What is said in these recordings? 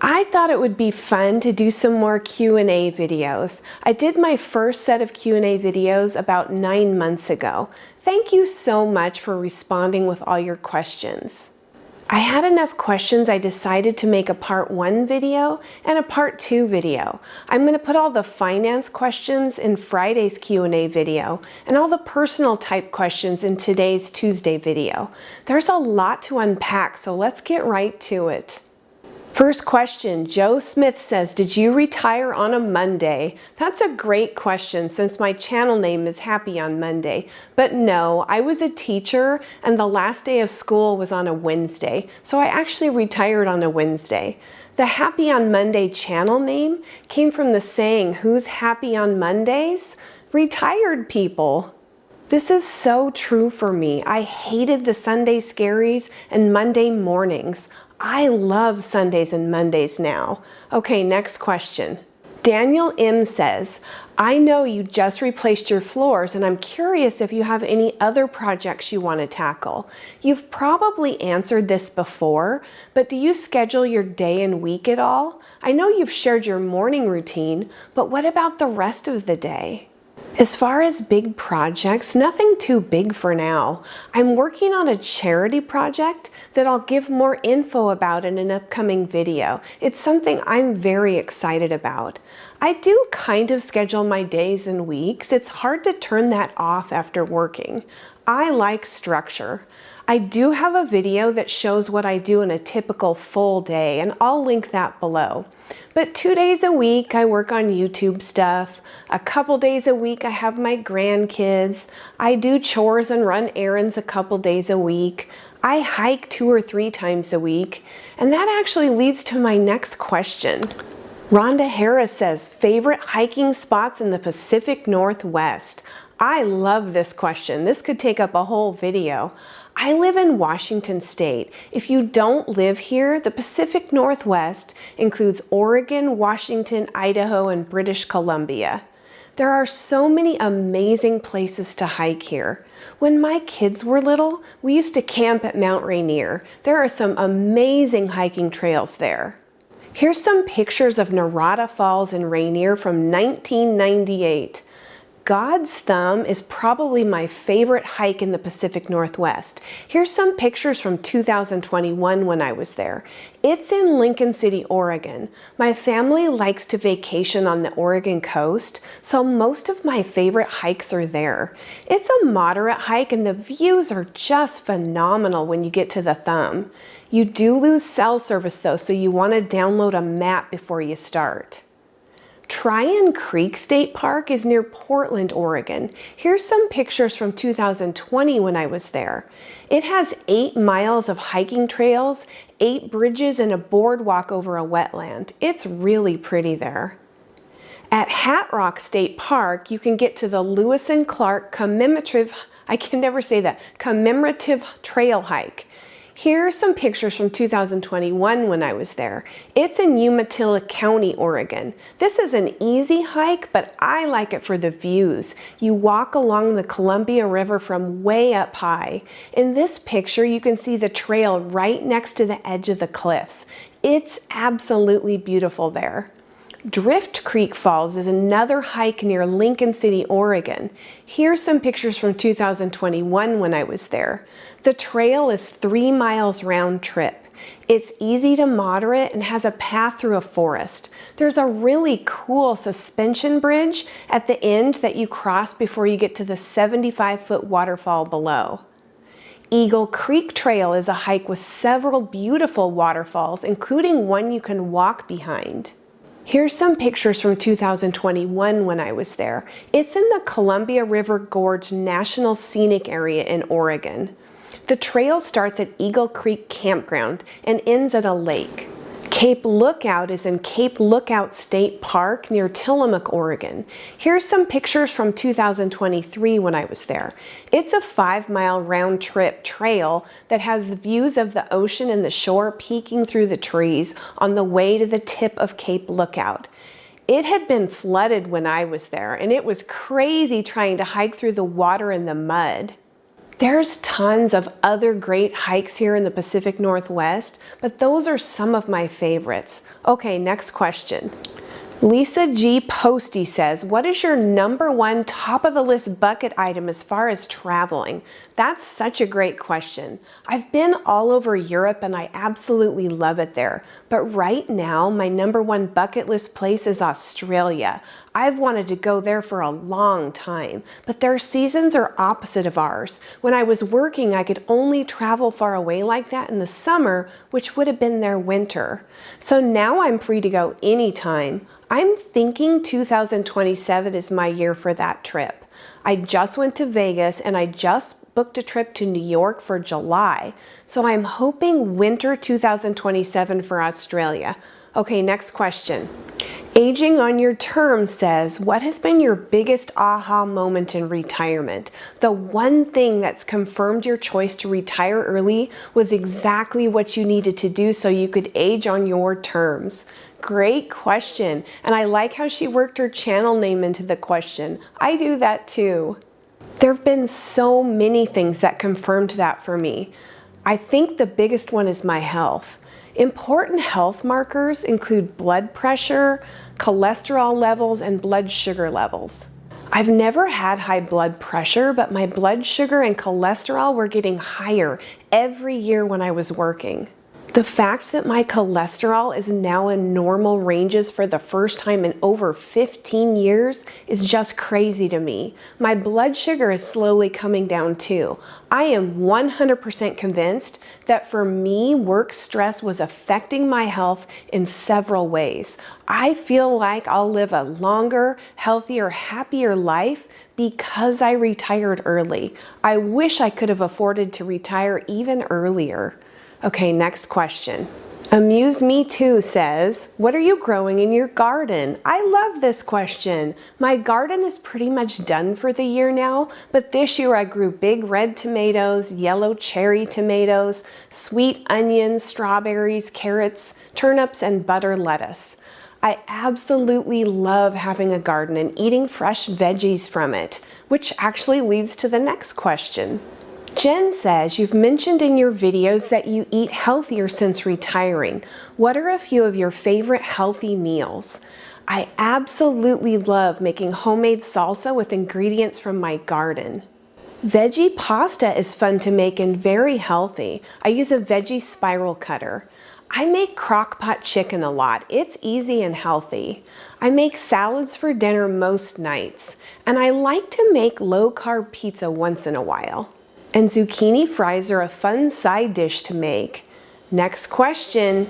I thought it would be fun to do some more Q&A videos. I did my first set of Q&A videos about 9 months ago. Thank you so much for responding with all your questions. I had enough questions, I decided to make a part 1 video and a part 2 video. I'm going to put all the finance questions in Friday's Q&A video and all the personal type questions in today's Tuesday video. There's a lot to unpack, so let's get right to it. First question, Joe Smith says, did you retire on a Monday? That's a great question since my channel name is Happy on Monday. But no, I was a teacher and the last day of school was on a Wednesday, so I actually retired on a Wednesday. The Happy on Monday channel name came from the saying, who's happy on Mondays? Retired people. This is so true for me. I hated the Sunday scaries and Monday mornings. I love Sundays and Mondays now. Okay, next question. Daniel M says, I know you just replaced your floors and I'm curious if you have any other projects you want to tackle. You've probably answered this before, but do you schedule your day and week at all? I know you've shared your morning routine, but what about the rest of the day? As far as big projects, nothing too big for now. I'm working on a charity project that I'll give more info about in an upcoming video. It's something I'm very excited about. I do kind of schedule my days and weeks. It's hard to turn that off after working. I like structure. I do have a video that shows what I do in a typical full day, and I'll link that below. But 2 days a week I work on YouTube stuff. A couple days a week I have my grandkids. I do chores and run errands a couple days a week. I hike 2 or 3 times a week. And that actually leads to my next question. Rhonda Harris says, favorite hiking spots in the Pacific Northwest? I love this question. This could take up a whole video. I live in Washington State. If you don't live here, the Pacific Northwest includes Oregon, Washington, Idaho, and British Columbia. There are so many amazing places to hike here. When my kids were little, we used to camp at Mount Rainier. There are some amazing hiking trails there. Here's some pictures of Narada Falls in Rainier from 1998. God's Thumb is probably my favorite hike in the Pacific Northwest. Here's some pictures from 2021 when I was there. It's in Lincoln City, Oregon. My family likes to vacation on the Oregon coast, so most of my favorite hikes are there. It's a moderate hike and the views are just phenomenal when you get to the Thumb. You do lose cell service though, so you want to download a map before you start. Tryon Creek State Park is near Portland, Oregon. Here's some pictures from 2020 when I was there. It has 8 miles of hiking trails, 8 bridges, and a boardwalk over a wetland. It's really pretty there. At Hat Rock State Park, you can get to the Lewis and Clark commemorative trail hike. Here are some pictures from 2021 when I was there. It's in Umatilla County, Oregon. This is an easy hike, but I like it for the views. You walk along the Columbia River from way up high. In this picture, you can see the trail right next to the edge of the cliffs. It's absolutely beautiful there. Drift Creek Falls is another hike near Lincoln City, Oregon. Here's some pictures from 2021 when I was there. The trail is 3 miles round trip. It's easy to moderate and has a path through a forest. There's a really cool suspension bridge at the end that you cross before you get to the 75-foot waterfall below. Eagle Creek Trail is a hike with several beautiful waterfalls, including one you can walk behind. Here's some pictures from 2021 when I was there. It's in the Columbia River Gorge National Scenic Area in Oregon. The trail starts at Eagle Creek Campground and ends at a lake. Cape Lookout is in Cape Lookout State Park near Tillamook, Oregon. Here's some pictures from 2023 when I was there. It's a 5-mile round trip trail that has the views of the ocean and the shore peeking through the trees on the way to the tip of Cape Lookout. It had been flooded when I was there, and it was crazy trying to hike through the water and the mud. There's tons of other great hikes here in the Pacific Northwest, but those are some of my favorites. Okay, next question. Lisa G. Posty says, what is your #1 top of the list bucket item as far as traveling? That's such a great question. I've been all over Europe and I absolutely love it there. But right now, my #1 bucket list place is Australia. I've wanted to go there for a long time, but their seasons are opposite of ours. When I was working, I could only travel far away like that in the summer, which would have been their winter. So now I'm free to go anytime. I'm thinking 2027 is my year for that trip. I just went to Vegas and I just booked a trip to New York for July. So I'm hoping winter 2027 for Australia. Okay, next question. Aging on Your Terms says, what has been your biggest aha moment in retirement? The one thing that's confirmed your choice to retire early was exactly what you needed to do so you could age on your terms. Great question, and I like how she worked her channel name into the question. I do that too. There have been so many things that confirmed that for me. I think the biggest one is my health. Important health markers include blood pressure, cholesterol levels, and blood sugar levels. I've never had high blood pressure, but my blood sugar and cholesterol were getting higher every year when I was working. The fact that my cholesterol is now in normal ranges for the first time in over 15 years is just crazy to me. My blood sugar is slowly coming down too. I am 100% convinced that for me, work stress was affecting my health in several ways. I feel like I'll live a longer, healthier, happier life because I retired early. I wish I could have afforded to retire even earlier. Okay, next question. Amuse Me Too says, what are you growing in your garden? I love this question. My garden is pretty much done for the year now, but this year I grew big red tomatoes, yellow cherry tomatoes, sweet onions, strawberries, carrots, turnips, and butter lettuce. I absolutely love having a garden and eating fresh veggies from it, which actually leads to the next question. Jen says, you've mentioned in your videos that you eat healthier since retiring. What are a few of your favorite healthy meals? I absolutely love making homemade salsa with ingredients from my garden. Veggie pasta is fun to make and very healthy. I use a veggie spiral cutter. I make crock-pot chicken a lot. It's easy and healthy. I make salads for dinner most nights, and I like to make low-carb pizza once in a while. And zucchini fries are a fun side dish to make. Next question.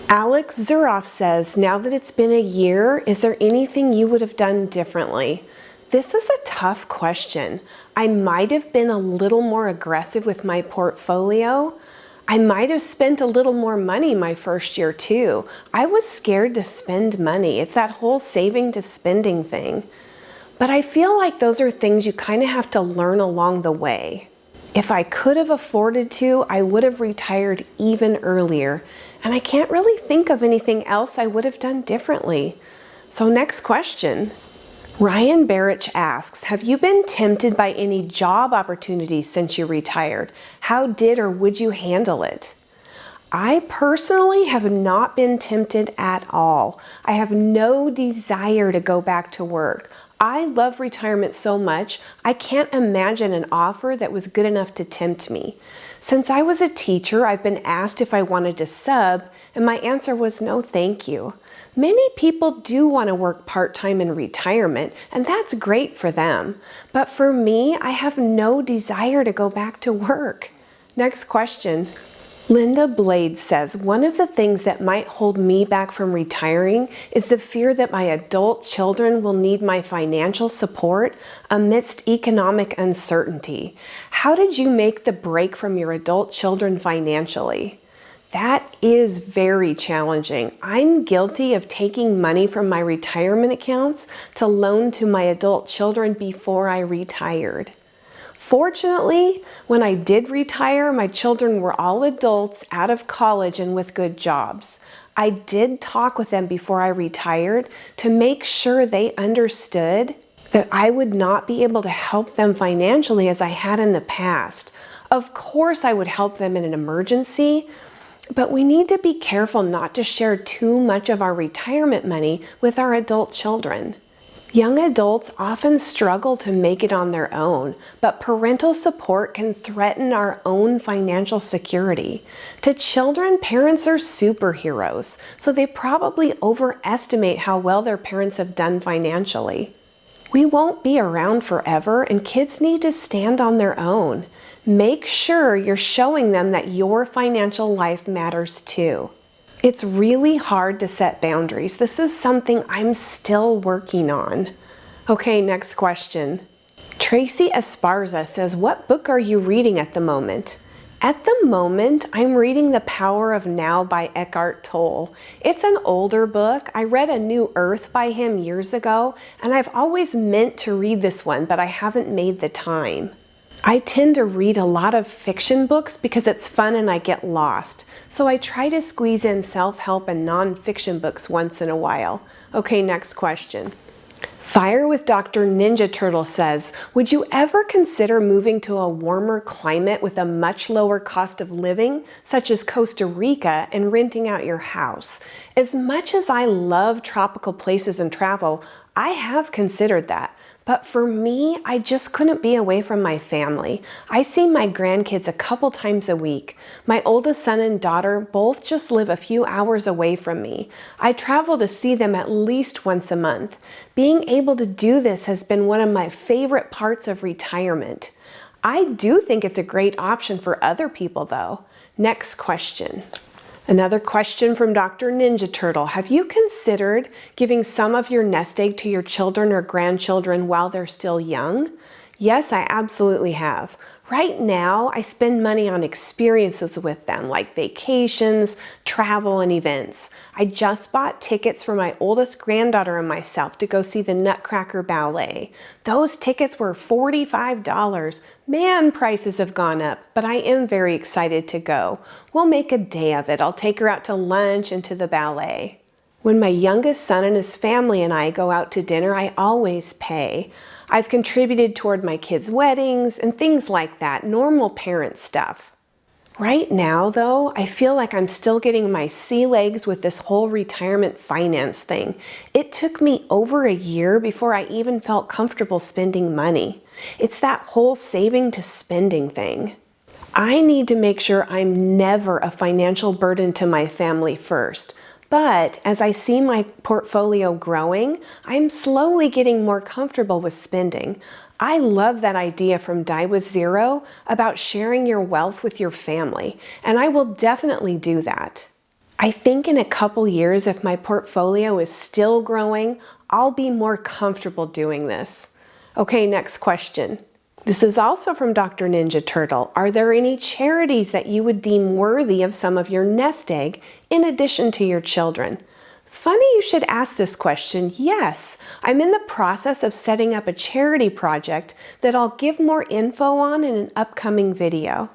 Alex Zuroff says, now that it's been a year, is there anything you would have done differently? This is a tough question. I might have been a little more aggressive with my portfolio. I might have spent a little more money my first year too. I was scared to spend money. It's that whole saving to spending thing. But I feel like those are things you kind of have to learn along the way. If I could have afforded to, I would have retired even earlier. And I can't really think of anything else I would have done differently. So next question. Ryan Barrich asks, have you been tempted by any job opportunities since you retired? How did or would you handle it? I personally have not been tempted at all. I have no desire to go back to work. I love retirement so much, I can't imagine an offer that was good enough to tempt me. Since I was a teacher, I've been asked if I wanted to sub, and my answer was no thank you. Many people do want to work part-time in retirement, and that's great for them. But for me, I have no desire to go back to work. Next question. Linda Blade says, one of the things that might hold me back from retiring is the fear that my adult children will need my financial support amidst economic uncertainty. How did you make the break from your adult children financially? That is very challenging. I'm guilty of taking money from my retirement accounts to loan to my adult children before I retired. Fortunately, when I did retire, my children were all adults out of college and with good jobs. I did talk with them before I retired to make sure they understood that I would not be able to help them financially as I had in the past. Of course, I would help them in an emergency, but we need to be careful not to share too much of our retirement money with our adult children. Young adults often struggle to make it on their own, but parental support can threaten our own financial security. To children, parents are superheroes, so they probably overestimate how well their parents have done financially. We won't be around forever, and kids need to stand on their own. Make sure you're showing them that your financial life matters too. It's really hard to set boundaries. This is something I'm still working on. Okay, next question. Tracy Esparza says, what book are you reading at the moment? At the moment, I'm reading The Power of Now by Eckhart Tolle. It's an older book. I read A New Earth by him years ago, and I've always meant to read this one, but I haven't made the time. I tend to read a lot of fiction books because it's fun and I get lost. So I try to squeeze in self-help and non-fiction books once in a while. Okay, next question. Fire with Dr. Ninja Turtle says, would you ever consider moving to a warmer climate with a much lower cost of living, such as Costa Rica, and renting out your house? As much as I love tropical places and travel, I have considered that. But for me, I just couldn't be away from my family. I see my grandkids a couple times a week. My oldest son and daughter both just live a few hours away from me. I travel to see them at least once a month. Being able to do this has been one of my favorite parts of retirement. I do think it's a great option for other people though. Next question. Another question from Dr. Ninja Turtle. Have you considered giving some of your nest egg to your children or grandchildren while they're still young? Yes, I absolutely have. Right now, I spend money on experiences with them, like vacations, travel, and events. I just bought tickets for my oldest granddaughter and myself to go see the Nutcracker Ballet. Those tickets were $45. Man, prices have gone up, but I am very excited to go. We'll make a day of it. I'll take her out to lunch and to the ballet. When my youngest son and his family and I go out to dinner, I always pay. I've contributed toward my kids' weddings and things like that, normal parent stuff. Right now, though, I feel like I'm still getting my sea legs with this whole retirement finance thing. It took me over a year before I even felt comfortable spending money. It's that whole saving to spending thing. I need to make sure I'm never a financial burden to my family first. But as I see my portfolio growing, I'm slowly getting more comfortable with spending. I love that idea from Die with Zero about sharing your wealth with your family, and I will definitely do that. I think in a couple years, if my portfolio is still growing, I'll be more comfortable doing this. Okay, next question. This is also from Dr. Ninja Turtle. Are there any charities that you would deem worthy of some of your nest egg in addition to your children? Funny you should ask this question. Yes, I'm in the process of setting up a charity project that I'll give more info on in an upcoming video.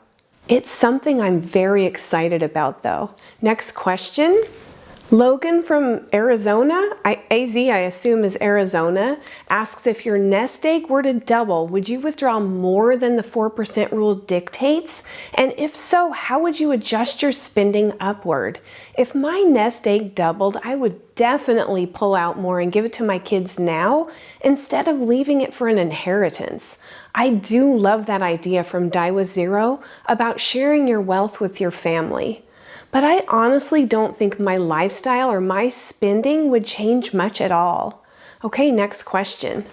It's something I'm very excited about though. Next question. Logan from Arizona, AZ I assume is Arizona, asks if your nest egg were to double, would you withdraw more than the 4% rule dictates? And if so, how would you adjust your spending upward? If my nest egg doubled, I would definitely pull out more and give it to my kids now instead of leaving it for an inheritance. I do love that idea from Die with Zero about sharing your wealth with your family. But I honestly don't think my lifestyle or my spending would change much at all. Okay, next question.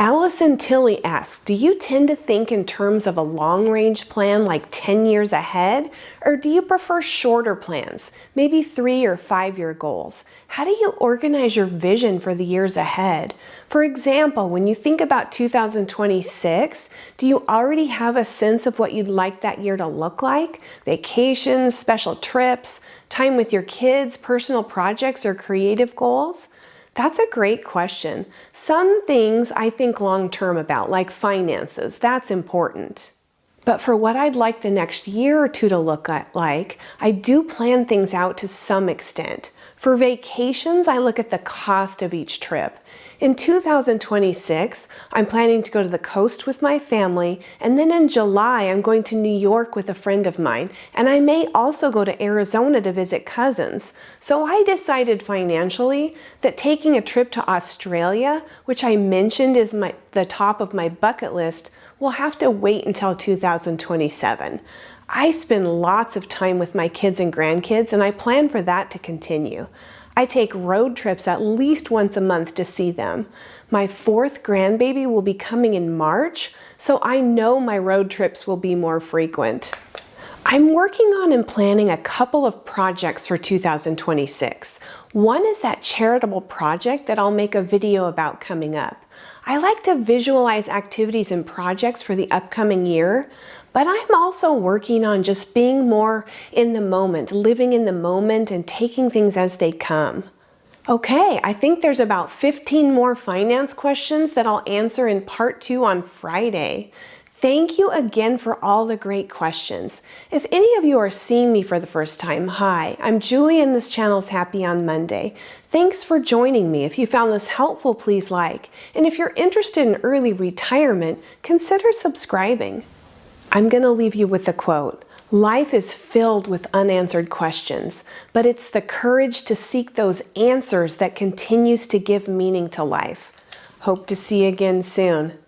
Allison Tilley asks, do you tend to think in terms of a long-range plan like 10 years ahead, or do you prefer shorter plans, maybe 3 or 5-year goals? How do you organize your vision for the years ahead? For example, when you think about 2026, do you already have a sense of what you'd like that year to look like? Vacations, special trips, time with your kids, personal projects, or creative goals? That's a great question. Some things I think long-term about, like finances, that's important. But for what I'd like the next year or two to look like, I do plan things out to some extent. For vacations, I look at the cost of each trip. In 2026, I'm planning to go to the coast with my family, and then in July, I'm going to New York with a friend of mine, and I may also go to Arizona to visit cousins. So I decided financially that taking a trip to Australia, which I mentioned is the top of my bucket list, will have to wait until 2027. I spend lots of time with my kids and grandkids, and I plan for that to continue. I take road trips at least once a month to see them. My fourth grandbaby will be coming in March, so I know my road trips will be more frequent. I'm working on and planning a couple of projects for 2026. One is that charitable project that I'll make a video about coming up. I like to visualize activities and projects for the upcoming year, but I'm also working on just being more in the moment, living in the moment and taking things as they come. Okay, I think there's about 15 more finance questions that I'll answer in part 2 on Friday. Thank you again for all the great questions. If any of you are seeing me for the first time, hi, I'm Julie and this channel's Happy on Monday. Thanks for joining me. If you found this helpful, please like. And if you're interested in early retirement, consider subscribing. I'm going to leave you with a quote. Life is filled with unanswered questions, but it's the courage to seek those answers that continues to give meaning to life. Hope to see you again soon.